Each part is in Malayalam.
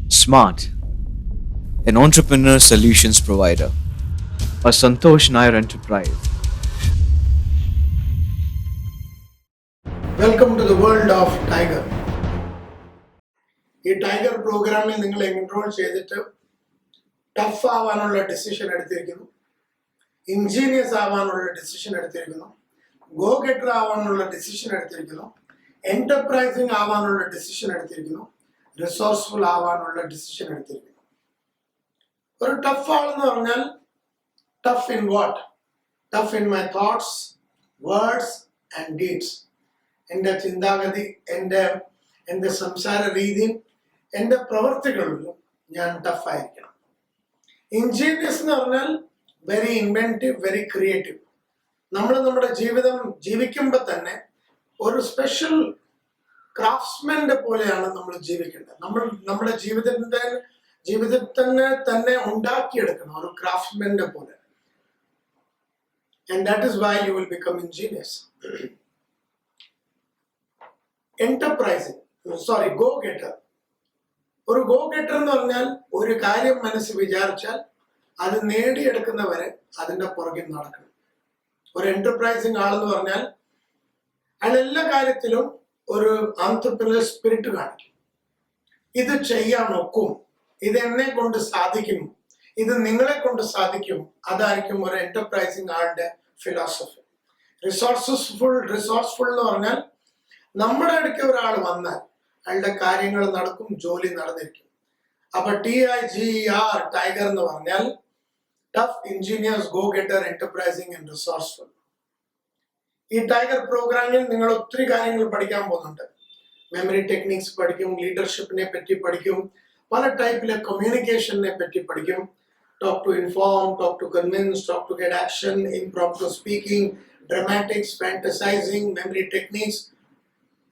Smart, an entrepreneur solutions provider, a Santosh Nair enterprise. Welcome to the world of tiger. ഈ ടൈഗർ പ്രോഗ്രാമിൽ നിങ്ങൾ എൻറോൾ ചെയ്തിട്ട് ടഫ് ആവാനുള്ള ഡിസിഷൻ എടുത്തിരിക്കുന്നു, ഇൻജീനിയസ് ആവാനുള്ള ഡിസിഷൻ എടുത്തിരിക്കുന്നു, ഗോ ഗെറ്റർ ആവാനുള്ള ഡിസിഷൻ എടുത്തിരിക്കുന്നു, എന്റർപ്രൈസിങ് ആവാനുള്ള ഡിസിഷൻ എടുത്തിരിക്കുന്നു, റിസോഴ്സ്ഫുൾ ആവാനുള്ള ഡിസിഷൻ എടുത്തിരിക്കുന്നു. ഒരു ടഫ് ആളെന്ന് പറഞ്ഞാൽ tough in what? Tough in my thoughts, words and deeds. എൻ്റെ ചിന്താഗതി, എൻ്റെ സംസാര രീതിയും എൻ്റെ പ്രവൃത്തികളിലും ഞാൻ ടഫായിരിക്കണം. ഇൻജീനിയസ് എന്ന് പറഞ്ഞാൽ വെരി ഇൻവെന്റീവ്, വെരി ക്രിയേറ്റീവ്. നമ്മൾ നമ്മുടെ ജീവിതം ജീവിക്കുമ്പോൾ തന്നെ ഒരു സ്പെഷ്യൽ ക്രാഫ്റ്റ്സ്മാൻ്റെ പോലെയാണ് നമ്മൾ ജീവിക്കേണ്ടത്. നമ്മൾ നമ്മുടെ ജീവിതത്തിനെ തന്നെ ഉണ്ടാക്കിയെടുക്കണം, ഒരു ക്രാഫ്റ്റ്സ്മാൻ്റെ പോലെ. And that is why you will become ingenious. Go getter. ഒരു ഗോ ഗെറ്റർ എന്ന് പറഞ്ഞാൽ ഒരു കാര്യം മനസ്സിൽ വിചാരിച്ചാൽ അത് നേടിയെടുക്കുന്നവരെ അതിന്റെ പുറകിൽ നടക്കണം. ഒരു എന്റർപ്രൈസിങ് ആളെന്ന് പറഞ്ഞാൽ അയാൾ എല്ലാ കാര്യത്തിലും ഒരു ആന്ത്രപ്രനർ സ്പിരിറ്റ് കാണിക്കും. ഇത് ചെയ്യാൻ ഒക്കും, ഇത് എന്നെ കൊണ്ട് സാധിക്കും, ഇത് നിങ്ങളെ കൊണ്ട് സാധിക്കും. അതായിരിക്കും ഒരു എന്റർപ്രൈസിങ് ആളുടെ ഫിലോസഫി. റിസോഴ്സ്ഫുൾ എന്ന് പറഞ്ഞാൽ നമ്മുടെ അടുക്ക ഒരാൾ വന്നാൽ അയാളുടെ കാര്യങ്ങൾ നടക്കും, ജോലി നടന്നിരിക്കും. അപ്പൊ TIGER ടൈഗർ എന്ന് പറഞ്ഞാൽ tough, ingenious, go getter, enterprising and resourceful. ഈ ടൈഗർ പ്രോഗ്രാമിൽ നിങ്ങൾ ഒത്തിരി കാര്യങ്ങൾ പഠിക്കാൻ പോകുന്നുണ്ട്. മെമ്മറി ടെക്നിക്സ് പഠിക്കും, ലീഡർഷിപ്പിനെ പറ്റി പഠിക്കും, പല ടൈപ്പിലെ കമ്മ്യൂണിക്കേഷനെ പറ്റി പഠിക്കും. Talk to inform, talk to convince, talk to get action, impromptu speaking, dramatics, fantasising, memory techniques,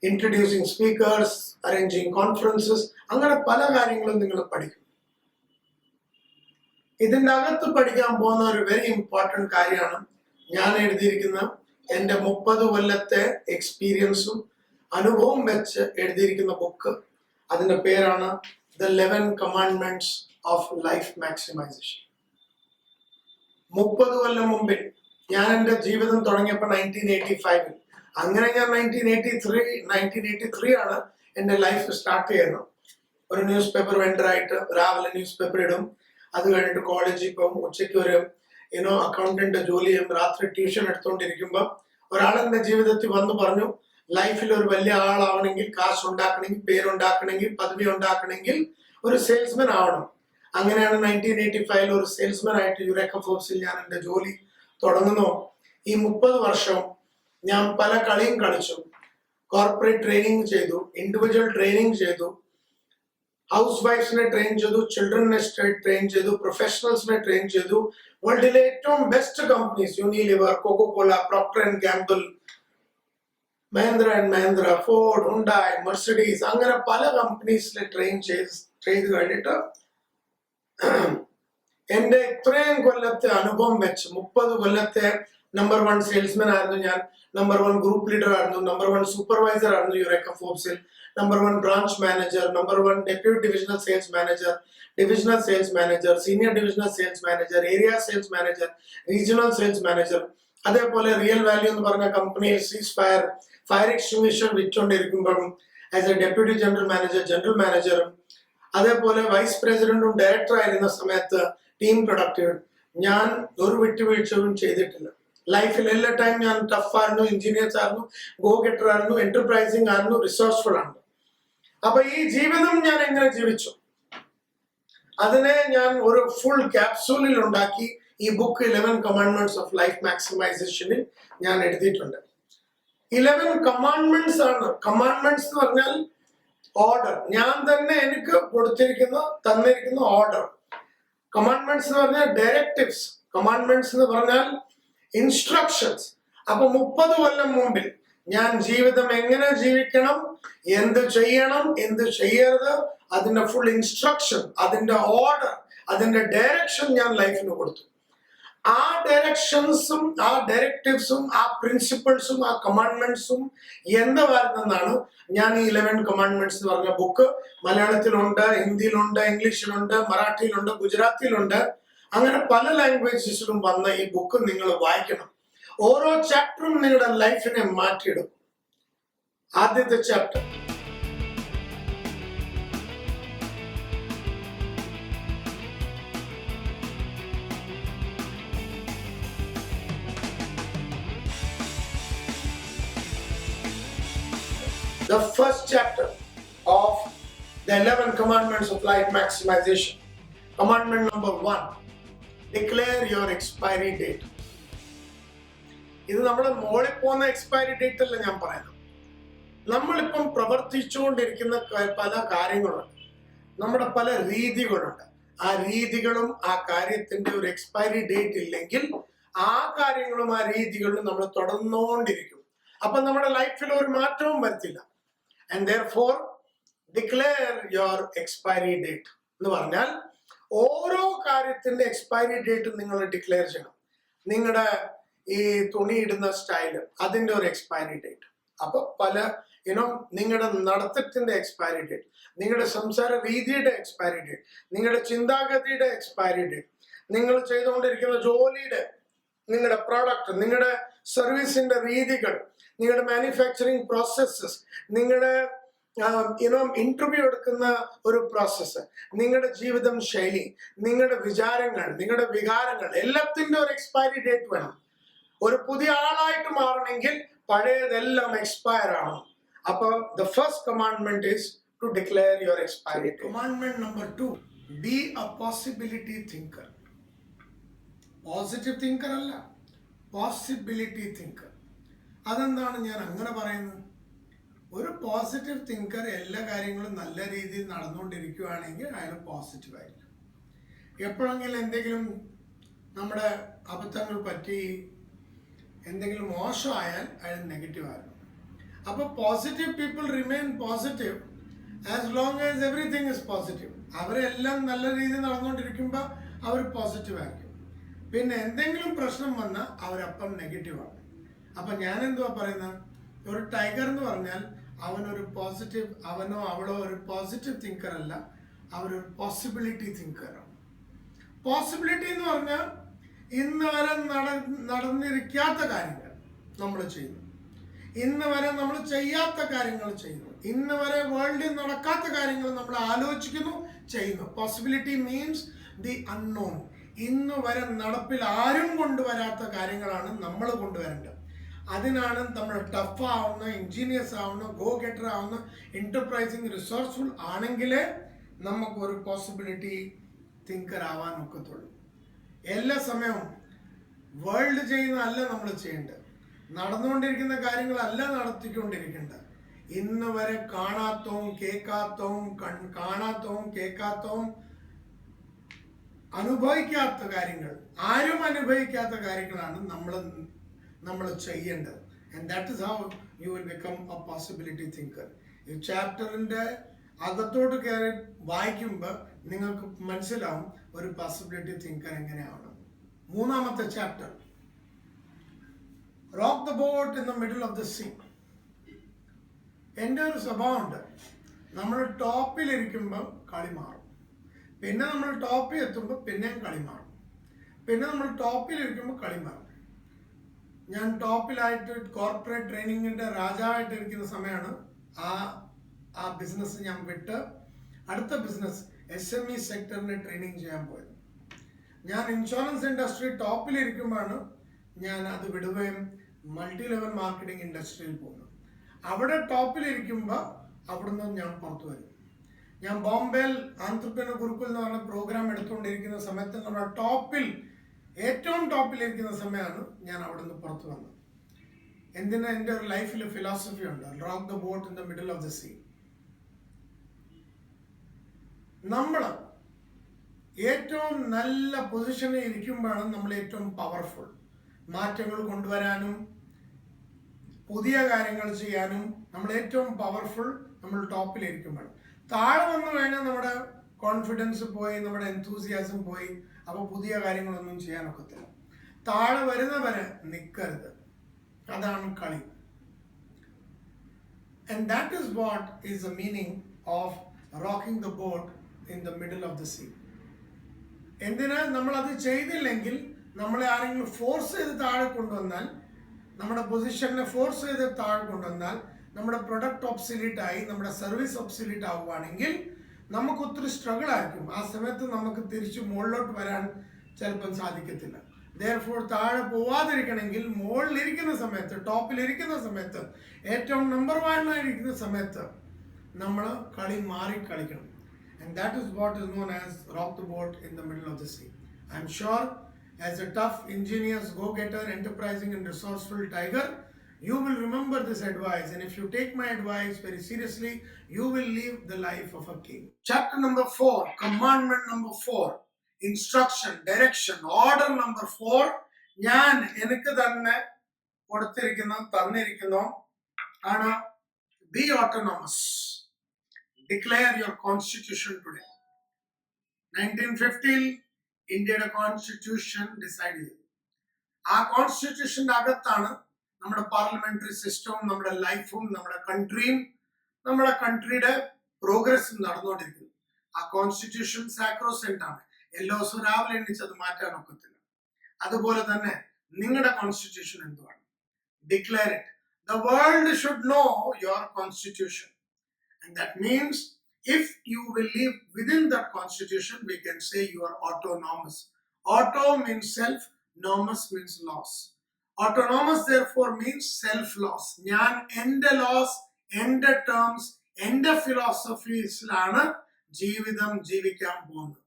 introducing speakers, arranging conferences, അങ്ങനെ പല കാര്യങ്ങളും നിങ്ങൾ പഠിക്കും. ഇതിൻ്റെ അകത്ത് പഠിക്കാൻ പോകുന്ന ഒരു വെരി ഇമ്പോർട്ടൻറ്റ് കാര്യമാണ് ഞാൻ എഴുതിയിരിക്കുന്ന എൻ്റെ 30 കൊല്ലത്തെ എക്സ്പീരിയൻസും അനുഭവം വെച്ച് എഴുതിയിരിക്കുന്ന ബുക്ക്. അതിൻ്റെ പേരാണ് the 11 commandments of life maximisation. 30 കൊല്ലം മുമ്പിൽ ഞാൻ എൻ്റെ ജീവിതം തുടങ്ങിയപ്പോൾ 1985. അങ്ങനെ ഞാൻ 1983 ആണ് എൻ്റെ ലൈഫ് സ്റ്റാർട്ട് ചെയ്യുന്നത്. ഒരു ന്യൂസ് പേപ്പർ വെണ്ടറായിട്ട് രാവിലെ ന്യൂസ് പേപ്പർ ഇടും, അത് കഴിഞ്ഞിട്ട് കോളേജിൽ പോകും, ഉച്ചയ്ക്ക് ഒരു അക്കൗണ്ടന്റ് ജോലി ചെയ്യും, രാത്രി ട്യൂഷൻ എടുത്തുകൊണ്ടിരിക്കുമ്പോൾ ഒരാൾ എൻ്റെ ജീവിതത്തിൽ വന്ന് പറഞ്ഞു, ലൈഫിൽ ഒരു വലിയ ആളാവണമെങ്കിൽ, കാശ് ഉണ്ടാക്കണമെങ്കിൽ, പേരുണ്ടാക്കണമെങ്കിൽ, പദവി ഉണ്ടാക്കണമെങ്കിൽ ഒരു സെയിൽസ്മാൻ ആവണം. അങ്ങനെയാണ് 1985 ഒരു സെയിൽസ്മാൻ ആയിട്ട് യുറേക്ക ഫോർബ്സിൽ ഞാൻ എൻ്റെ ജോലി തുടങ്ങുന്നു. ഈ 30 വർഷം ഞാൻ പല കളിയും കളിച്ചു. കോർപ്പറേറ്റ് ട്രെയിനിങ് ചെയ്തു, ഇൻഡിവിജ്വൽ ട്രെയിനിങ് ചെയ്തു, ഹൗസ് വൈഫ്സിനെ ട്രെയിൻ ചെയ്തു, ചിൽഡ്രനെ ട്രെയിൻ ചെയ്തു, പ്രൊഫഷണൽസിനെ ട്രെയിൻ ചെയ്തു. വേൾഡിലെ ഏറ്റവും best companies, Unilever, Coca Cola, Procter and Gamble, Mahindra and Mahindra, Ford, Hyundai, Mercedes, അങ്ങനെ പല കമ്പനീസിലെ ട്രെയിൻ ചെയ്ത് കഴിഞ്ഞിട്ട് എൻ്റെ ഇത്രയും കൊല്ലത്തെ അനുഭവം വെച്ച് 30 കൊല്ലത്തെ നമ്പർ 1 സെയിൽസ്മാൻ ആയിരുന്നു ഞാൻ, നമ്പർ 1 ഗ്രൂപ്പ് ലീഡർ ആയിരുന്നു, നമ്പർ 1 സൂപ്പർവൈസർ ആയിരുന്നു യുറേക്ക ഫോർബ്സിൽ, number 1 branch manager, number 1 deputy divisional sales manager, senior divisional sales manager, area sales manager, regional sales manager. അതേപോലെ റിയൽ വാല്യൂ എന്ന് പറഞ്ഞ കമ്പനിയിൽ സീസ് ഫയർ എക്സ്റ്റിംഗ്വിഷർ വിറ്റുകൊണ്ടിരിക്കുമ്പോഴും ആസ് എ ഡെപ്യൂട്ടി ജനറൽ മാനേജറും, അതേപോലെ വൈസ് പ്രസിഡന്റും ഡയറക്ടർ ആയിരുന്ന സമയത്ത് ടീം പ്രൊഡക്റ്റീവ്. ഞാൻ ഒരു വിട്ടുവീഴ്ചയും ചെയ്തിട്ടില്ല. ലൈഫിൽ എല്ലാ ടൈം ഞാൻ ടഫായിരുന്നു, ഇൻജീനിയേഴ്സ് ആയിരുന്നു, ഗോ ഗെറ്റർ ആയിരുന്നു, എന്റർപ്രൈസിങ് ആയിരുന്നു, റിസോഴ്സ്ഫുൾ ആണ്. അപ്പൊ ഈ ജീവിതം ഞാൻ എങ്ങനെ ജീവിച്ചു, അതിനെ ഞാൻ ഒരു ഫുൾ ക്യാപ്സൂളിൽ ഉണ്ടാക്കി ഈ ബുക്ക് 11 കമാൻഡ്മെന്റ്സ് ഓഫ് ലൈഫ് മാക്സിമൈസേഷനിൽ ഞാൻ എഴുതിയിട്ടുണ്ട്. 11 കമാൻഡ്മെന്റ്സ് ആണ്. കമാൻഡ്മെന്റ്സ് എന്ന് പറഞ്ഞാൽ ഓർഡർ, ഞാൻ തന്നെ എനിക്ക് തന്നിരിക്കുന്ന ഓർഡർ. കമാൻഡ്മെന്റ്സ് എന്ന് പറഞ്ഞാൽ ഡയറക്റ്റീവ്സ്, കമാൻഡ്മെന്റ്സ് എന്ന് പറഞ്ഞാൽ ഇൻസ്ട്രക്ഷൻസ്. അപ്പൊ 30 കൊല്ലം മുമ്പിൽ ഞാൻ ജീവിതം എങ്ങനെ ജീവിക്കണം, എന്ത് ചെയ്യണം, എന്ത് ചെയ്യരുത്, അതിന്റെ ഫുൾ ഇൻസ്ട്രക്ഷൻ, അതിന്റെ ഓർഡർ, അതിന്റെ ഡയറക്ഷൻ ഞാൻ ലൈഫിന് കൊടുത്തു. ആ ഡയറക്ഷൻസും ആ ഡയറക്റ്റീവ്സും ആ പ്രിൻസിപ്പിൾസും ആ കമാൻഡ്മെന്റ്സും എന്താ വരുന്നതെന്നാണ് ഞാൻ ഈ 11 കമാൻഡ്മെന്റ്സ് എന്ന് പറഞ്ഞ ബുക്ക് മലയാളത്തിലുണ്ട്, ഹിന്ദിയിലുണ്ട്, ഇംഗ്ലീഷിലുണ്ട്, മറാഠിയിലുണ്ട്, ഗുജറാത്തിയിലുണ്ട്, അങ്ങനെ പല ലാംഗ്വേജസിലും വന്ന ഈ ബുക്ക് നിങ്ങൾ വായിക്കണം. ഓരോ ചാപ്റ്ററും നിങ്ങളുടെ ലൈഫിനെ മാറ്റിയിടും. ആദ്യത്തെ chapter the first chapter of the 11 commandments of life maximization. Commandment number 1, declare your expiry date. ഇത് നമ്മുടെ മോളിൽ പോകുന്ന എക്സ്പയറി ഡേറ്റ് അല്ല ഞാൻ പറയുന്നത്. നമ്മളിപ്പം പ്രവർത്തിച്ചുകൊണ്ടിരിക്കുന്ന പല കാര്യങ്ങളുണ്ട്, നമ്മുടെ പല രീതികളുണ്ട്. ആ രീതികളും ആ കാര്യത്തിന്റെ ഒരു എക്സ്പയറി ഡേറ്റ് ഇല്ലെങ്കിൽ ആ കാര്യങ്ങളും ആ രീതികളും നമ്മൾ തുടർന്നുകൊണ്ടിരിക്കും. അപ്പൊ നമ്മുടെ ലൈഫിൽ ഒരു മാറ്റവും വരുത്തില്ല. And therefore declare your expiry date എന്ന് പറഞ്ഞാൽ ഓരോ കാര്യത്തിന്റെ എക്സ്പയറി ഡേറ്റ് നിങ്ങൾ ഡിക്ലെയർ ചെയ്യണം. നിങ്ങളുടെ ഈ തുണി ഇടുന്ന സ്റ്റൈല്, അതിന്റെ ഒരു എക്സ്പയറി ഡേറ്റ്. അപ്പൊ പല നിങ്ങളുടെ നടത്തത്തിന്റെ എക്സ്പയറി ഡേറ്റ്, നിങ്ങളുടെ സംസാര രീതിയുടെ എക്സ്പയറി ഡേറ്റ്, നിങ്ങളുടെ ചിന്താഗതിയുടെ എക്സ്പയറി ഡേറ്റ്, നിങ്ങൾ ചെയ്തുകൊണ്ടിരിക്കുന്ന ജോലിയുടെ, നിങ്ങളുടെ പ്രോഡക്റ്റ്, നിങ്ങളുടെ സർവീസിന്റെ രീതികൾ, നിങ്ങളുടെ മാനുഫാക്ചറിങ് പ്രോസസ്സസ്, നിങ്ങളുടെ ഇന്റർവ്യൂ എടുക്കുന്ന ഒരു പ്രോസസ്സ്, നിങ്ങളുടെ ജീവിതം ശൈലി, നിങ്ങളുടെ വിചാരങ്ങൾ, നിങ്ങളുടെ വികാരങ്ങൾ, എല്ലാത്തിന്റെ ഒരു എക്സ്പയറി ഡേറ്റ് വേണം. ഒരു പുതിയ ആളായിട്ട് മാറണമെങ്കിൽ പഴയതെല്ലാം എക്സ്പയർ ആണ്. അപ്പൊ the first commandment is to declare your expiry date. Commandment number 2, be a possibility thinker. Positive thinker അല്ല, പോസിബിലിറ്റി തിങ്കർ. അതെന്താണ് ഞാൻ അങ്ങനെ പറയുന്നത്? ഒരു പോസിറ്റീവ് തിങ്കർ എല്ലാ കാര്യങ്ങളും നല്ല രീതിയിൽ നടന്നുകൊണ്ടിരിക്കുകയാണെങ്കിൽ അയാൾ പോസിറ്റീവ് ആയിരിക്കും. എപ്പോഴെങ്കിലും എന്തെങ്കിലും നമ്മുടെ അബദ്ധങ്ങൾ പറ്റി എന്തെങ്കിലും മോശമായാൽ അയാൾ നെഗറ്റീവ് ആയിരുന്നു. അപ്പൊ positive people remain positive as long as everything is positive. അവരെല്ലാം നല്ല രീതിയിൽ നടന്നുകൊണ്ടിരിക്കുമ്പോൾ അവർ പോസിറ്റീവ് ആയിരിക്കും. പിന്നെ എന്തെങ്കിലും പ്രശ്നം വന്നാൽ അവരപ്പം നെഗറ്റീവാണ്. അപ്പൊ ഞാൻ എന്തുവാ പറയുന്നത്? ഒരു ടൈഗർ എന്ന് പറഞ്ഞാൽ അവനൊരു പോസിറ്റീവ്, അവനോ അവളോ ഒരു പോസിറ്റീവ് തിങ്കർ അല്ല, അവരൊരു പോസിബിലിറ്റി തിങ്കറാണ്. പോസിബിലിറ്റി എന്ന് പറഞ്ഞാൽ ഇന്ന് വരെ നടന്നിരിക്കാത്ത കാര്യങ്ങൾ നമ്മൾ ചെയ്യുന്നു, ഇന്ന് വരെ നമ്മൾ ചെയ്യാത്ത കാര്യങ്ങൾ ചെയ്യുന്നു, ഇന്ന് വരെ വേൾഡിൽ നടക്കാത്ത കാര്യങ്ങൾ നമ്മൾ ആലോചിക്കുന്നു, ചെയ്യുന്നു. Possibility means the unknown. ഇന്ന് വരെ നടപ്പിൽ ആരും കൊണ്ടുവരാത്ത കാര്യങ്ങളാണ് നമ്മൾ കൊണ്ടുവരേണ്ടത്. അതിനാണ് നമ്മൾ ടഫ് ആവുന്ന, ഇൻജീനിയസ് ആവുന്ന, ഗോ ഗെറ്റർ ആവുന്ന, എന്റർപ്രൈസിങ്, റിസോഴ്സ്ഫുൾ ആണെങ്കിലേ നമുക്കൊരു പോസിബിലിറ്റി തിങ്കർ ആവാൻ ഒക്കത്തുള്ളൂ. എല്ലാ സമയവും വേൾഡ് ചെയ്യുന്നതല്ല നമ്മൾ ചെയ്യേണ്ടത്, നടന്നുകൊണ്ടിരിക്കുന്ന കാര്യങ്ങളല്ല നടത്തിക്കൊണ്ടിരിക്കേണ്ടത്. ഇന്ന് വരെ കാണാത്തവും കേൾക്കാത്തവും അനുഭവിക്കാത്ത കാര്യങ്ങൾ, ആരും അനുഭവിക്കാത്ത കാര്യങ്ങളാണ് നമ്മൾ ചെയ്യേണ്ടത്. And that is how you will become A possibility thinker. ഈ ചാപ്റ്ററിന്റെ അകത്തോട്ട് കയറി വായിക്കുമ്പോൾ നിങ്ങൾക്ക് മനസ്സിലാവും ഒരു പോസിബിലിറ്റി തിങ്കർ എങ്ങനെയാണ്. മൂന്നാമത്തെ chapter, rock the boat in the middle of the sea. എൻ്റെ ഒരു സ്വഭാവമുണ്ട്, നമ്മൾ ടോപ്പിലിരിക്കുമ്പോൾ കളി മാറും, പിന്നെ നമ്മൾ ടോപ്പിൽ എത്തുമ്പോൾ പിന്നെയും കളി മാറും, പിന്നെ നമ്മൾ ടോപ്പിലിരിക്കുമ്പോൾ കളി മാറും. ഞാൻ ടോപ്പിലായിട്ട് കോർപ്പറേറ്റ് ട്രെയിനിങ്ങിൻ്റെ രാജാവായിട്ട് ഇരിക്കുന്ന സമയമാണ് ആ ബിസിനസ് ഞാൻ വിട്ട് അടുത്ത ബിസിനസ് SME സെക്ടറിന് ട്രെയിനിങ് ചെയ്യാൻ പോയത്. ഞാൻ ഇൻഷുറൻസ് ഇൻഡസ്ട്രി ടോപ്പിലിരിക്കുമ്പോഴാണ് ഞാൻ അത് വിടുകയും മൾട്ടി ലെവൽ മാർക്കറ്റിംഗ് ഇൻഡസ്ട്രിയിൽ പോകുന്നു. അവിടെ ടോപ്പിലിരിക്കുമ്പോൾ അവിടുന്ന് ഞാൻ പുറത്തു വരും. ഞാൻ ബോംബെയിൽ ആന്ത്രപ്രനർ ഗുരുകുൽ എന്ന് പറഞ്ഞ പ്രോഗ്രാം എടുത്തുകൊണ്ടിരിക്കുന്ന സമയത്ത് നമ്മുടെ ഏറ്റവും ടോപ്പിലിരിക്കുന്ന സമയമാണ് ഞാൻ അവിടുന്ന് പുറത്തു വന്നത്. എന്തിനാ? എൻ്റെ ഒരു ലൈഫിൽ ഫിലോസഫി ഉണ്ട്, rock the boat in the middle of the sea. നമ്മൾ ഏറ്റവും നല്ല പൊസിഷനിൽ ഇരിക്കുമ്പോഴാണ് നമ്മൾ ഏറ്റവും പവർഫുൾ. മാറ്റങ്ങൾ കൊണ്ടുവരാനും പുതിയ കാര്യങ്ങൾ ചെയ്യാനും നമ്മൾ ഏറ്റവും പവർഫുൾ നമ്മൾ ടോപ്പിലിരിക്കുമ്പോഴാണ്. താഴെ വന്നു കഴിഞ്ഞാൽ നമ്മുടെ കോൺഫിഡൻസ് പോയി, നമ്മുടെ എൻതൂസിയാസം പോയി, അപ്പോൾ പുതിയ കാര്യങ്ങളൊന്നും ചെയ്യാനൊക്കത്തില്ല. താഴെ വരുന്നവരെ നിൽക്കരുത്. അതാണ് കളി. And that is what is the meaning of rocking the boat in the middle of the sea. എന്തിനാ നമ്മൾ അത് ചെയ്തില്ലെങ്കിൽ, നമ്മളെ ആരെങ്കിലും ഫോഴ്സ് ചെയ്ത് താഴെ കൊണ്ടുവന്നാൽ, നമ്മുടെ പൊസിഷനെ ഫോഴ്സ് ചെയ്ത് താഴെ കൊണ്ടുവന്നാൽ, നമ്മുടെ പ്രൊഡക്റ്റ് ഒബ്സിലീറ്റ് ആയി, നമ്മുടെ സർവീസ് ഒബ്സിലീറ്റ് ആവുകയാണെങ്കിൽ നമുക്ക് ഒത്തിരി സ്ട്രഗിൾ ആയിരിക്കും. ആ സമയത്ത് നമുക്ക് തിരിച്ച് മുകളിലോട്ട് വരാൻ ചിലപ്പം സാധിക്കത്തില്ല. Therefore താഴെ പോവാതിരിക്കണമെങ്കിൽ മുകളിലിരിക്കുന്ന സമയത്ത്, ടോപ്പിലിരിക്കുന്ന സമയത്ത്, ഏറ്റവും നമ്പർ 1 ആയിരിക്കുന്ന സമയത്ത് നമ്മൾ കളി മാറി കളിക്കണം. And that is what is known as rock the boat in the middle of the sea. I am sure as a tough, ingenious, go-getter, enterprising and resourceful tiger, you will remember this advice, and if you take my advice very seriously, you will live the life of a king. Chapter number 4, commandment number 4, instruction, direction, order number 4. ഞാൻ എനിക്ക് തന്നെ തന്നിരിക്കുന്നു ആണ് be autonomous. Declare your constitution today. 1950 ഇന്ത്യയുടെ കോൺസ്റ്റിറ്റ്യൂഷൻ ഡിസൈഡ് ചെയ്തു. ആ കോൺസ്റ്റിറ്റ്യൂഷന്റെ അകത്താണ് നമ്മുടെ പാർലമെന്ററി സിസ്റ്റവും നമ്മുടെ ലൈഫും നമ്മുടെ കൺട്രിയും നമ്മുടെ കൺട്രിയുടെ പ്രോഗ്രസും നടന്നുകൊണ്ടിരിക്കുന്നു. ആ കോൺസ്റ്റിറ്റ്യൂഷൻ സാക്രോസെന്റ് ആണ്. എല്ലാ ദിവസവും രാവിലെ എണ്ണിച്ചത് മാറ്റാൻ ഒക്കത്തില്ല. അതുപോലെ തന്നെ നിങ്ങളുടെ കോൺസ്റ്റിറ്റ്യൂഷൻ എന്തുവാണ്? Declare it. The world should know your constitution. And that means if you will live within that constitution, we can say you are autonomous. Auto means self, nomos means laws. Autonomous therefore means self-laws. ഞാൻ എൻ്റെ laws, എൻ്റെ terms, എൻ്റെ philosophies-ലാണ് ജീവിതം ജീവിക്കാൻ പോകുന്നത്.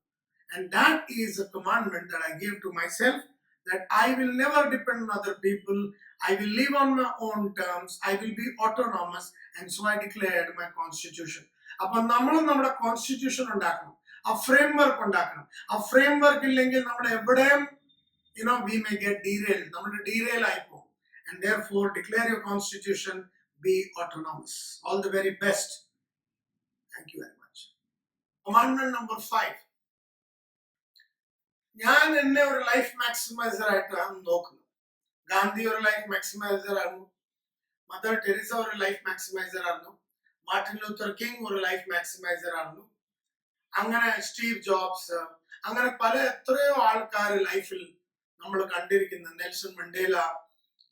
And that is a commandment that I give to myself, that I will never depend on other people. I will live on my own terms. I will be autonomous. And so I declared my constitution. അപ്പൊ നമ്മളും നമ്മുടെ കോൺസ്റ്റിറ്റ്യൂഷൻ ഉണ്ടാക്കണം, ആ ഫ്രെയിം വർക്ക് ഉണ്ടാക്കണം. ആ ഫ്രെയിം വർക്ക് ഇല്ലെങ്കിൽ നമ്മൾ എവിടെയും we may get derailed. നമ്മൾ derail ആയി പോകും. And therefore declare your constitution, be autonomous. All the very best. Thank you very much. Commandment number 5. ഞാൻ എന്നെ ഒരു ലൈഫ് മാക്സിമൈസർ ആയിട്ടാണ് നോക്കുന്നത്. ഗാന്ധി ഒരു ലൈഫ് മാക്സിമൈസർ ആയിരുന്നു, മദർ ടെരേസ ഒരു ലൈഫ് മാക്സിമൈസർ ആയിരുന്നു, മാർട്ടിൻ ലൂത്തർ കിങ് ഒരു ലൈഫ് മാക്സിമൈസർ ആയിരുന്നു, അങ്ങനെ സ്റ്റീവ് ജോബ്സ്, അങ്ങനെ പല എത്രയോ ആൾക്കാർ ലൈഫിൽ നമ്മൾ കണ്ടിരിക്കുന്ന, Nelson Mandela,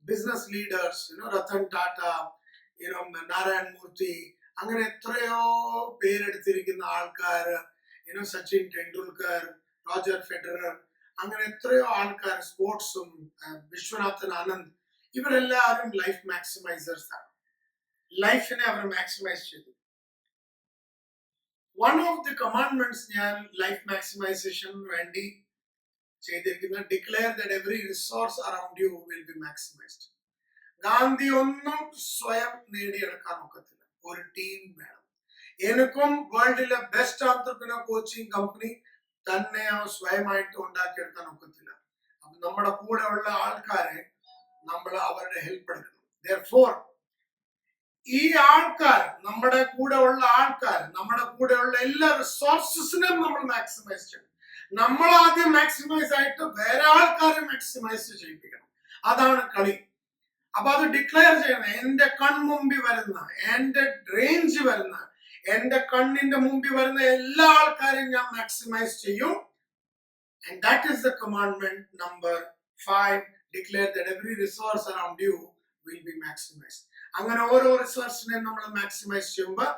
business leaders, Ratan Tata, Narayan Murthy, അങ്ങനെ എത്രയോ പേരെടുത്തിരിക്കുന്ന ആൾക്കാർ, സച്ചിൻ ടെണ്ടുൽക്കർ, റോജർ ഫെഡറർ, അങ്ങനെ എത്രയോ ആൾക്കാർ, സ്പോർട്സും, വിശ്വനാഥൻ ആനന്ദ്, ഇവരെല്ലാവരും ലൈഫ് മാക്സിമൈസേഴ്സ് ആണ്. ലൈഫിനെ അവർ മാക്സിമൈസ് ചെയ്തു. വൺ ഓഫ് ദി കമാൻഡ്മെന്റ്സ് ഞാൻ ലൈഫ് മാക്സിമൈസേഷന് വേണ്ടി ചെയ്തിരിക്കുന്ന, declare that every resource around you will be maximised. Gandhi ഒന്നും സ്വയം നേടിയെടുക്കാൻ ഒക്കത്തില്ല, ഒരു ടീം വേണം. എനിക്കും വേൾഡിലെ ബെസ്റ്റ് ആന്ത്രപ്രനർ കോച്ചിങ് കമ്പനി തന്നെ സ്വയമായിട്ട് ഉണ്ടാക്കിയെടുക്കാൻ ഒക്കത്തില്ല. അപ്പൊ നമ്മുടെ കൂടെ ഉള്ള ആൾക്കാരെ നമ്മൾ അവരുടെ ഹെൽപ്പ് എടുക്കണം. Therefore ഈ ആൾക്കാർ, നമ്മുടെ കൂടെ ഉള്ള ആൾക്കാർ, നമ്മുടെ കൂടെ ഉള്ള എല്ലാ റിസോഴ്സസിനെയും നമ്മൾ മാക്സിമൈസ് ചെയ്യണം. നമ്മൾ ആദ്യം മാക്സിമൈസ് ആയിട്ട് വേറെ ആൾക്കാരെ മാക്സിമൈസ് ചെയ്യിപ്പിക്കണം. അതാണ് കളി. അപ്പൊ അത് ഡിക്ലെയർ ചെയ്യണം. എന്റെ കൺമുമ്പിൽ വരുന്ന, എന്റെ റേഞ്ച് വരുന്ന, എന്റെ കണ്ണിന്റെ മുമ്പിൽ വരുന്ന എല്ലാ ആൾക്കാരെയും ഞാൻ മാക്സിമൈസ് ചെയ്യും. And that is the commandment number 5. Declare that every resource around you will be maximized. അങ്ങനെ ഓരോ റിസോഴ്സിനെയും നമ്മൾ മാക്സിമൈസ് ചെയ്യുമ്പോൾ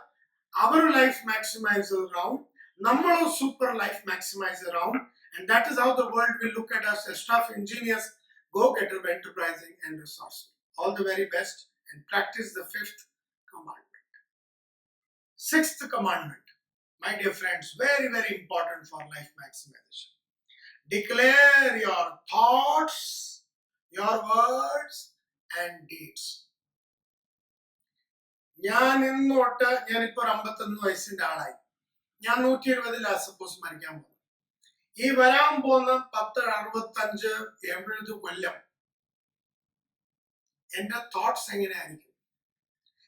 അവർ ലൈഫ് മാക്സിമൈസർ ആവും, നമ്മളും സൂപ്പർ ലൈഫ് മാക്സിമൈസർ ആവും. And that is how the world will look at us as tough, ingenious, go-getter, enterprising and resourceful. All the very best, and practice the 5th commandment. 6th commandment, my dear friends, very, very important for life maximization. Declare your thoughts, your words and deeds. ഞാൻ ഞാനിപ്പോ 51 വയസ്സിന്റെ ആളായി. ഞാൻ 120 സപ്പോസ് മരിക്കാൻ പോകുന്നു. ഈ വരാൻ പോകുന്ന 65 കൊല്ലം എന്റെ തോട്ട്സ് എങ്ങനെയായിരിക്കും,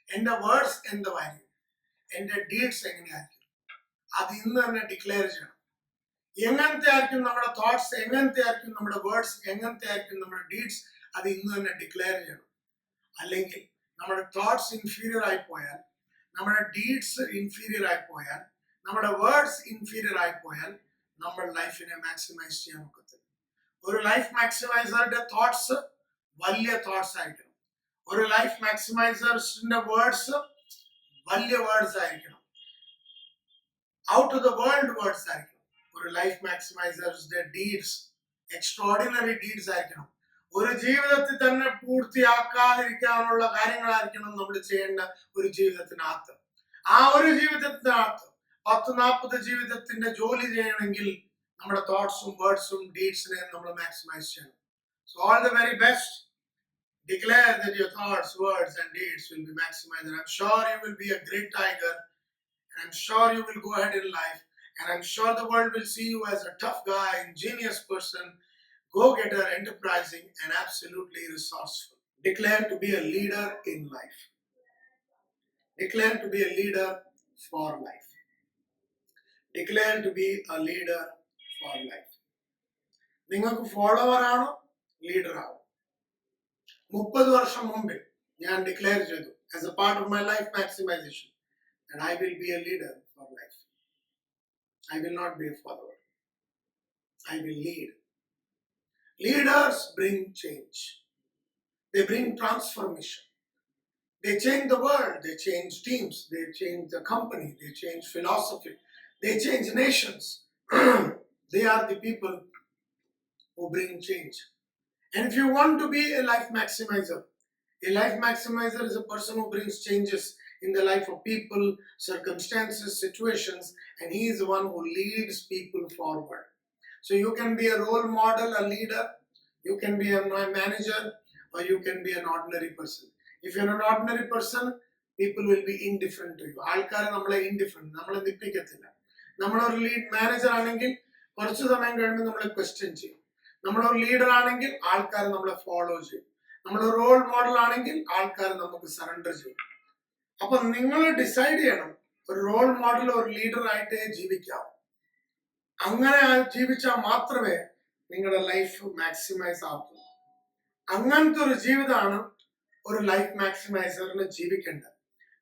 എന്റെ വേർഡ്സ് എന്തായിരിക്കും, എന്റെ ഡീഡ്സ് എങ്ങനെയായിരിക്കും, അത് ഇന്ന് തന്നെ ഡിക്ലെയർ ചെയ്യണം. എങ്ങനത്തെ ആയിരിക്കും നമ്മുടെ തോട്ട്സ്, എങ്ങനത്തെ ആയിരിക്കും നമ്മുടെ വേർഡ്സ്, എങ്ങനത്തെ ആയിരിക്കും നമ്മുടെ ഡീഡ്സ്, അത് ഇന്ന് തന്നെ ഡിക്ലെയർ ചെയ്യണം. അല്ലെങ്കിൽ നമ്മുടെ തോട്ട്സ് ഇൻഫീരിയർ ആയി പോയാൽ, നമ്മുടെ ഡീഡ്സ് ഇൻഫീരിയർ ആയി പോയാൽ, നമ്മുടെ വേർഡ്സ് ഇൻഫീരിയർ ആയി പോയാൽ നമ്മൾ ലൈഫിനെ മാക്സിമൈസ് ചെയ്യാൻ ഒക്കത്തില്ല. ഒരു ലൈഫ് മാക്സിമൈസറുടെ തോട്ട്സ് വലിയ തോട്ട്സ് ആയിരിക്കണം. ഒരു ലൈഫ് മാക്സിമൈസേഴ്സിന്റെ വേർഡ്സ് വലിയ വേർഡ്സ് ആയിരിക്കണം. Out of the world words ആയിരിക്കണം. ഒരു ലൈഫ് മാക്സിമൈസേഴ്സിന്റെ ഡീഡ്സ് എക്സ്ട്രോർഡിനറി ഡീഡ്സ് ആയിരിക്കണം. ഒരു ജീവിതത്തിൽ തന്നെ പൂർത്തിയാക്കാതിരിക്കാനുള്ള കാര്യങ്ങളായിരിക്കണം നമ്മൾ ചെയ്യേണ്ട ഒരു ജീവിതത്തിനകത്ത്. ആ ഒരു ജീവിതത്തിനകത്ത് 10-40 ജീവിതത്തിന്റെ ജോലി ചെയ്യണമെങ്കിൽ നമ്മുടെ തോട്ട്സും വേർഡ്സും ഡീഡ്സിനെ നമ്മൾ മാക്സിമൈസ് ചെയ്യണം. So all the very best. Declare that your thoughts, words, and deeds will be maximized. And I'm sure you will be a great tiger. And I'm sure you will go ahead in life. And I'm sure the world will see you as a tough guy, ingenious person, go-getter, enterprising, and absolutely resourceful. Declare to be a leader in life. Declare to be a leader for life. Declare to be a leader for life. നിങ്ങൾക്ക് ഫോളോവർ ആണോ, ലീഡർ ആണോ? 30 വർഷം മുമ്പിൽ ഞാൻ ഡിക്ലെയർ ചെയ്തു as A part of my life maximisation that I will be a leader for life. I will not be a follower. I will lead. Leaders bring change. They bring transformation. They change the world. They change teams. They change the company. They change philosophy. They change nations. They are the people who bring change. And if you want to be a life maximizer is a person who brings changes in the life of people, circumstances, situations, and he is the one who leads people forward. So you can be a role model, a leader, you can be a manager, or you can be an ordinary person. If you're an ordinary person, people will be indifferent to you. ആൾക്കാർ നമ്മളെ ഇൻഡിഫറെന്റ്, നമ്മളെ നിപ്പിക്കത്തില്ല. നമ്മളൊരു ലീഡ് മാനേജർ ആണെങ്കിൽ കുറച്ചു സമയം കഴിയുമ്പോൾ നമ്മളെ ക്വസ്റ്റ്യൻ ചെയ്യും. നമ്മളൊരു ലീഡർ ആണെങ്കിൽ ആൾക്കാർ നമ്മളെ ഫോളോ ചെയ്യും. നമ്മളൊരു റോൾ മോഡൽ ആണെങ്കിൽ ആൾക്കാർ നമുക്ക് സറണ്ടർ ചെയ്യും. അപ്പൊ നിങ്ങൾ ഡിസൈഡ് ചെയ്യണം, ഒരു റോൾ മോഡൽ, ഒരു ലീഡർ ആയിട്ടേ ജീവിക്കാം. അങ്ങനെ ജീവിച്ചാൽ മാത്രമേ നിങ്ങളുടെ ലൈഫ് മാക്സിമൈസ് ആകൂ. അങ്ങനത്തെ ഒരു ജീവിതമാണ് ഒരു ലൈഫ് മാക്സിമൈസറിന് ജീവിക്കേണ്ടത്.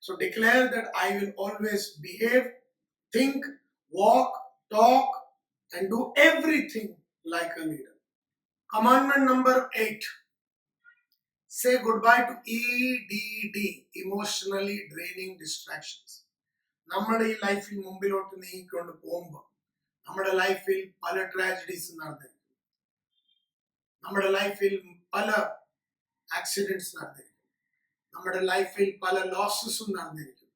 So declare that I will always behave, think, walk, talk and do everything like A leader. Commandment number 8. Say goodbye to EDD, emotionally draining distractions. നമ്മുടെ ഈ ലൈഫിൽ മുമ്പിലോട്ട് നീങ്ങിക്കൊണ്ട് പോകുമ്പോൾ നമ്മുടെ ലൈഫിൽ പല ട്രാജഡീസ് നടന്നിരിക്കും. നമ്മുടെ ലൈഫിൽ പല ആക്സിഡൻറ്റ്സ് നടന്നിരിക്കും. നമ്മുടെ ലൈഫിൽ പല ലോസസും നടന്നിരിക്കും.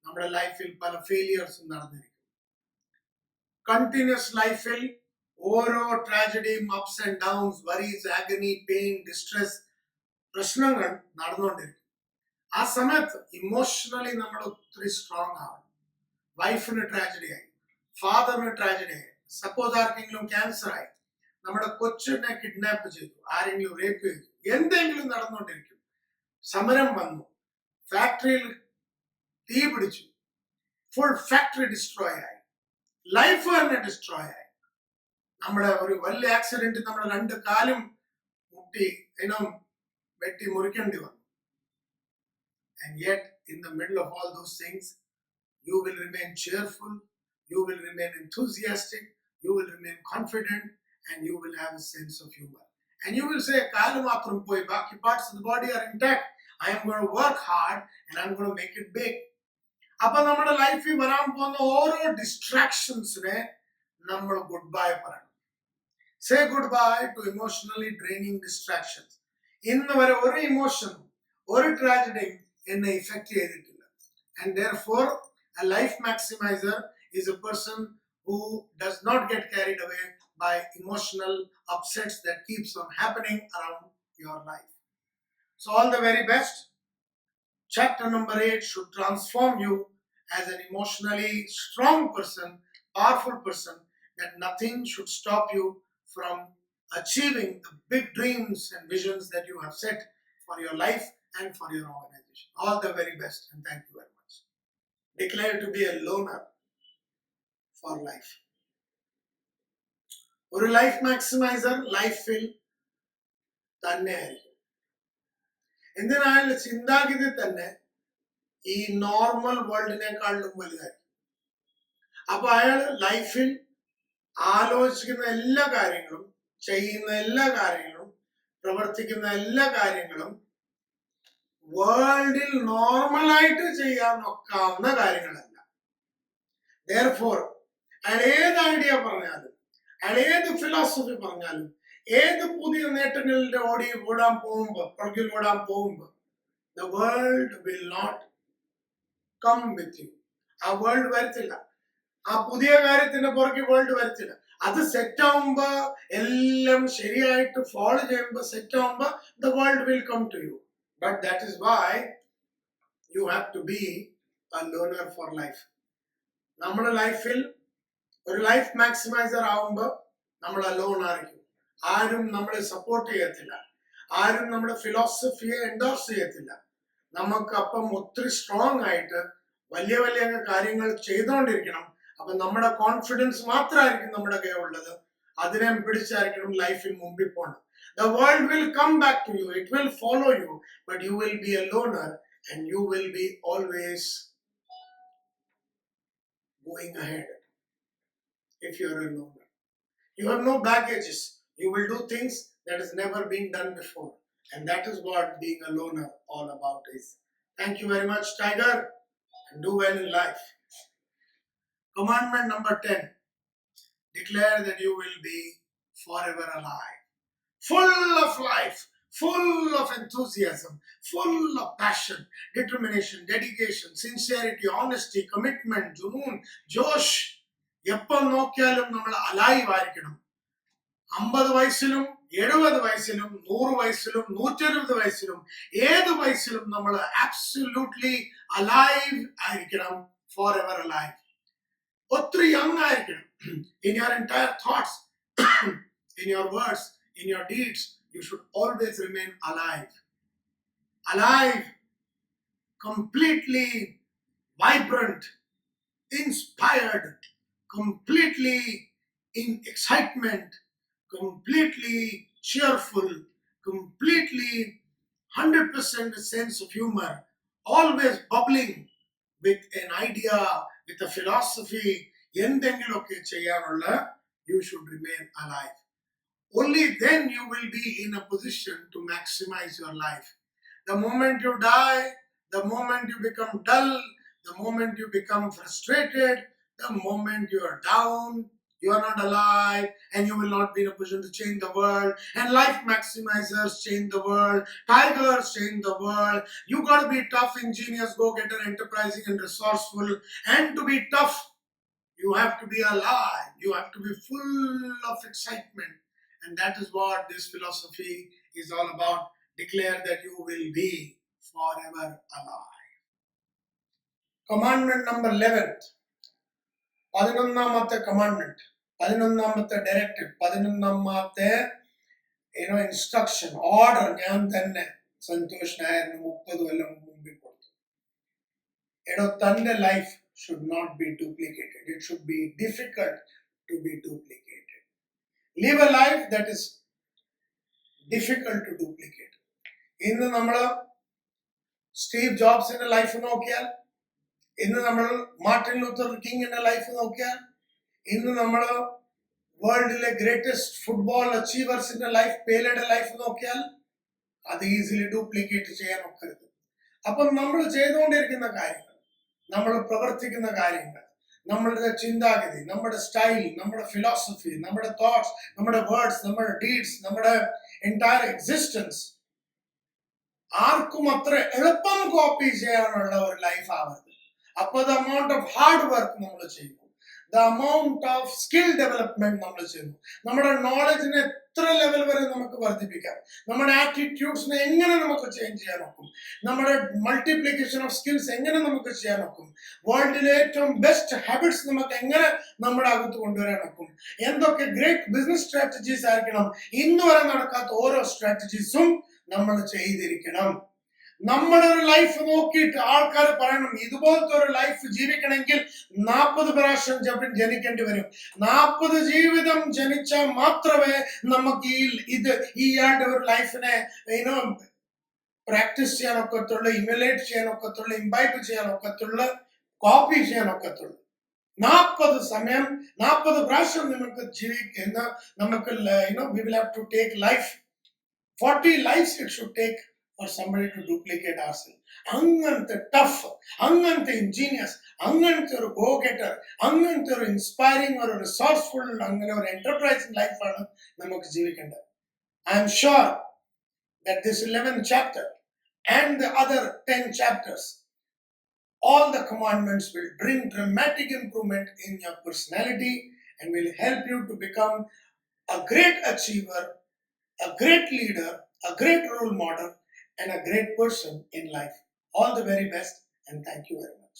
നമ്മുടെ ലൈഫിൽ പല ഫെയിലിയേഴ്സും നടന്നിരിക്കും. കണ്ടിന്യൂസ് ലൈഫിൽ ഓരോ ട്രാജഡിയും, ups and downs, worries, agony, pain, distress, പ്രശ്നങ്ങൾ നടന്നുകൊണ്ടിരിക്കും. ആ സമയത്ത് ഇമോഷണലി നമ്മൾ ഒത്തിരി സ്ട്രോങ് ആവണം. വൈഫിന് ട്രാജഡി ആയി, ഫാദറിന് ട്രാജഡി ആയി, സപ്പോസ് ആർക്കെങ്കിലും ക്യാൻസർ ആയി, നമ്മുടെ കൊച്ചിനെ കിഡ്നാപ്പ് ചെയ്തു, ആരെങ്കിലും റേപ്പ് ചെയ്തു, എന്തെങ്കിലും നടന്നുകൊണ്ടിരിക്കും. സമരം വന്നു, ഫാക്ടറിയിൽ തീ പിടിച്ചു, ഫുൾ ഫാക്ടറി ഡിസ്ട്രോയ് ആയി, ലൈഫ് തന്നെ ഡിസ്ട്രോയ് ആയി. നമ്മുടെ ഒരു വലിയ ആക്സിഡന്റ് നമ്മുടെ 2 കാലും മുട്ടി വെട്ടി മുറിക്കേണ്ടി വന്നു. And yet in the middle of all those things you will remain cheerful, you will remain enthusiastic, you will remain confident, and you will have a sense of humor. And you will say, kalu matram poi, baki parts of the body are intact. I am going to work hard and I am going to make it big. അപ്പൊ നമ്മുടെ ലൈഫിൽ വരാൻ പോകുന്ന ഓരോ ഡിസ്ട്രാക്ഷൻസിനെ നമ്മൾ ഗുഡ് ബൈ പറയണം. Say goodbye to emotionally draining distractions. ഇന്ന് വരെ ഒരു ഇമോഷനും ഒരു ട്രാജഡിയും എന്നെ ഇഫക്റ്റ് ചെയ്തിട്ടില്ല. And therefore a life maximizer is a person who does not get carried away by emotional upsets that keeps on happening around your life. So all the very best. Chapter number 8 should transform you as an emotionally strong person, powerful person, that nothing should stop you from achieving the big dreams and visions that you have set for your life and for your organization. All the very best, and thank you very much. Declare to be a loner for life. ഒരു ലൈഫ് മാക്സിമൈസർ ലൈഫിൽ തന്നെ ആയിരിക്കും. എന്തിനായാലും ചിന്താഗതി തന്നെ ഈ നോർമൽ വേൾഡിനെക്കാളും വലുതായിരിക്കും. അപ്പൊ അയാൾ ലൈഫിൽ ആലോചിക്കുന്ന എല്ലാ കാര്യങ്ങളും, ചെയ്യുന്ന എല്ലാ കാര്യങ്ങളും, പ്രവർത്തിക്കുന്ന എല്ലാ കാര്യങ്ങളും വേൾഡിൽ നോർമലായിട്ട് ചെയ്യാൻ ഒക്കാവുന്ന കാര്യങ്ങളല്ല. Therefore, അയാൾ ഏത് ഐഡിയ പറഞ്ഞാലും, അയാൾ ഏത് ഫിലോസഫി പറഞ്ഞാലും, ഏത് പുതിയ നേട്ടങ്ങളുടെ ഓടാൻ പോകുമ്പോ the world will not come with you. ആ വേൾഡ് വരത്തില്ല. ആ പുതിയ കാര്യത്തിന്റെ പുറകെ വേൾഡ് വരത്തില്ല. അത് സെറ്റ് ആവുമ്പോ, എല്ലാം ശരിയായിട്ട് ഫോളോ ചെയ്യുമ്പോ, സെറ്റ് ആവുമ്പോ the world will come to you. But that is why you have to be a learner for life. നമ്മുടെ ലൈഫിൽ ഒരു ലൈഫ് മാക്സിമൈസർ ആവുമ്പോ നമ്മൾ അലോൺ ആയിരിക്കും. ആരും നമ്മളെ സപ്പോർട്ട് ചെയ്യത്തില്ല, ആരും നമ്മുടെ ഫിലോസഫിയെ എൻഡോഴ്സ് ചെയ്യത്തില്ല. നമുക്ക് അപ്പം ഒത്തിരി സ്ട്രോങ് ആയിട്ട് വലിയ വലിയ കാര്യങ്ങൾ ചെയ്തുകൊണ്ടിരിക്കണം. അപ്പൊ നമ്മുടെ കോൺഫിഡൻസ് മാത്രമായിരിക്കും നമ്മുടെ കയ്യിൽ ഉള്ളത്. അതിനെ പിടിച്ചായിരിക്കണം ലൈഫിൽ മുമ്പിൽ പോകണം. The world will come back to you, it will follow you, but you will be a loner and you will be always going ahead. If you are a loner, you have no baggages, you will do things that has never been done before, and that is what being a loner all about is. Thank you very much, Tiger, and do well in life. Commandment number 10: declare that you will be forever alive, full of life, full of enthusiasm, full of passion, determination, dedication, sincerity, honesty, commitment, junoon, josh. എപ്പം നോക്കിയാലും നമ്മൾ അലൈവ് ആയിരിക്കണം. 50 വയസ്സിലും 70 വയസ്സിലും 100 വയസ്സിലും 120 വയസ്സിലും ഏത് വയസ്സിലും നമ്മൾ ആബ്സല്യൂട്ട്ലി അലൈവ് ആയിരിക്കണം. For ever alive. ഒത്തിരി യങ് ആയിരിക്കണം. In your entire thoughts, in your words, in your deeds, you should always remain alive. Alive, completely vibrant, inspired, completely in excitement, completely cheerful, completely 100% sense of humor, always bubbling with an idea, with a philosophy. എന്തെങ്കിലുമൊക്കെ ചെയ്യാനുള്ള, you should remain alive. Only then you will be in a position to maximize your life. The moment you die, the moment you become dull, the moment you become frustrated, the moment you are down, you are not alive, and you will not be in a position to change the world. And life maximizers change the world, tigers change the world. You got to be tough, ingenious, go-getter, enterprising, and resourceful. And to be tough, you have to be alive. You have to be full of excitement. And that is what this philosophy is all about. Declare that you will be forever alive. Commandment number 11. 11ാമത്തെ commandment, 11ാമത്തെ directive, 11ാമത്തെ instruction, order ഞാൻ തന്നെ സന്തോഷ് നായരിന് 30 കൊല്ലം മുമ്പിൽ കൊടുത്തു. തന്റെ life should not be duplicated. It should be difficult to be duplicated. Live a life that is difficult to duplicate. ഇന്ന് നമ്മൾ സ്റ്റീവ് ജോബ്സിന്റെ ലൈഫ് നോക്കിയാൽ, ഇന്ന് നമ്മൾ മാർട്ടിൻ ലൂത്തർ കിങ്ങിന്റെ ലൈഫ് നോക്കിയാൽ, ഇന്ന് നമ്മൾ വേൾഡിലെ ഗ്രേറ്റസ്റ്റ് ഫുട്ബോൾ അച്ചീവേഴ്സിന്റെ ലൈഫ്, പേലയുടെ ലൈഫ് നോക്കിയാൽ അത് ഈസിലി ഡ്യൂപ്ലിക്കേറ്റ് ചെയ്യാൻ ഒക്കരുത്. അപ്പം നമ്മൾ ചെയ്തുകൊണ്ടിരിക്കുന്ന കാര്യങ്ങൾ, നമ്മൾ പ്രവർത്തിക്കുന്ന കാര്യങ്ങൾ, നമ്മളുടെ ചിന്താഗതി, നമ്മുടെ സ്റ്റൈൽ, നമ്മുടെ ഫിലോസഫി, നമ്മുടെ തോട്ട്സ്, നമ്മുടെ വേർഡ്സ്, നമ്മുടെ ഡീഡ്സ്, നമ്മുടെ എൻറ്റയർ എക്സിസ്റ്റൻസ് ആർക്കും അത്ര എളുപ്പം കോപ്പി ചെയ്യാനുള്ള ഒരു ലൈഫ് ആവരുത്. അപ്പോൾ the amount of hard work നമ്മൾ ചെയ്യുന്നു, the amount of skill development നമ്മൾ ചെയ്യുന്നു, നമ്മുടെ നോളജിനെ എത്ര ലെവൽ വരെ നമുക്ക് വർദ്ധിപ്പിക്കാം, നമ്മുടെ ആറ്റിറ്റ്യൂഡ്സിനെ എങ്ങനെ നമുക്ക് ചേഞ്ച് ചെയ്യാൻ നോക്കും, നമ്മുടെ മൾട്ടിപ്ലിക്കേഷൻ ഓഫ് സ്കിൽസ് എങ്ങനെ നമുക്ക് ചെയ്യാൻ നോക്കും, വേൾഡിലെ ഏറ്റവും ബെസ്റ്റ് ഹാബിറ്റ്സ് നമുക്ക് എങ്ങനെ നമ്മുടെ അകത്ത് കൊണ്ടുവരാൻ നോക്കും, എന്തൊക്കെ ഗ്രേറ്റ് ബിസിനസ് സ്ട്രാറ്റജീസ് ആയിരിക്കണം, ഇന്ന് വരെ നടക്കാത്ത ഓരോ സ്ട്രാറ്റജീസും നമ്മൾ ചെയ്തിരിക്കണം. നമ്മുടെ ഒരു ലൈഫ് നോക്കിയിട്ട് ആൾക്കാർ പറയണം ഇതുപോലത്തെ ഒരു ലൈഫ് ജീവിക്കണമെങ്കിൽ 40 പ്രാവശ്യം ജനിക്കേണ്ടി വരും. 40 ജീവിതം ജനിച്ചാൽ മാത്രമേ നമുക്ക് ഇയാളുടെ ഒരു ലൈഫിനെ പ്രാക്ടീസ് ചെയ്യാൻ ഒക്കത്തുള്ളൂ, ഇമുലേറ്റ് ചെയ്യാൻ ഒക്കത്തുള്ളൂ, ഇംബൈബ് ചെയ്യാൻ ഒക്കത്തുള്ളൂ, കോപ്പി ചെയ്യാൻ ഒക്കത്തുള്ളൂ. 40 പ്രാവശ്യം നമുക്ക് ജീവിക്കുന്ന നമുക്ക് we will have to take life. 40 lives it should take for somebody to duplicate ourselves. അങ്ങനത്തെ ടഫ്, അങ്ങനത്തെ ഇൻജീനിയസ്, അങ്ങനത്തെ ഒരു ഗോ ഗെറ്റർ, അങ്ങനത്തെ ഒരു ഇൻസ്പയറിംഗ് ഒരു റിസോഴ്സ്ഫുൾ അങ്ങനെ ഒരു എന്റർപ്രൈസിംഗ് ലൈഫാണ് നമുക്ക് ജീവിക്കേണ്ടത്. I am sure that this 11th chapter and the other 10 chapters, all the commandments will bring dramatic improvement in your personality and will help you to become a great achiever, a great leader, a great role model, and a great person in life. All the very best, and thank you very much.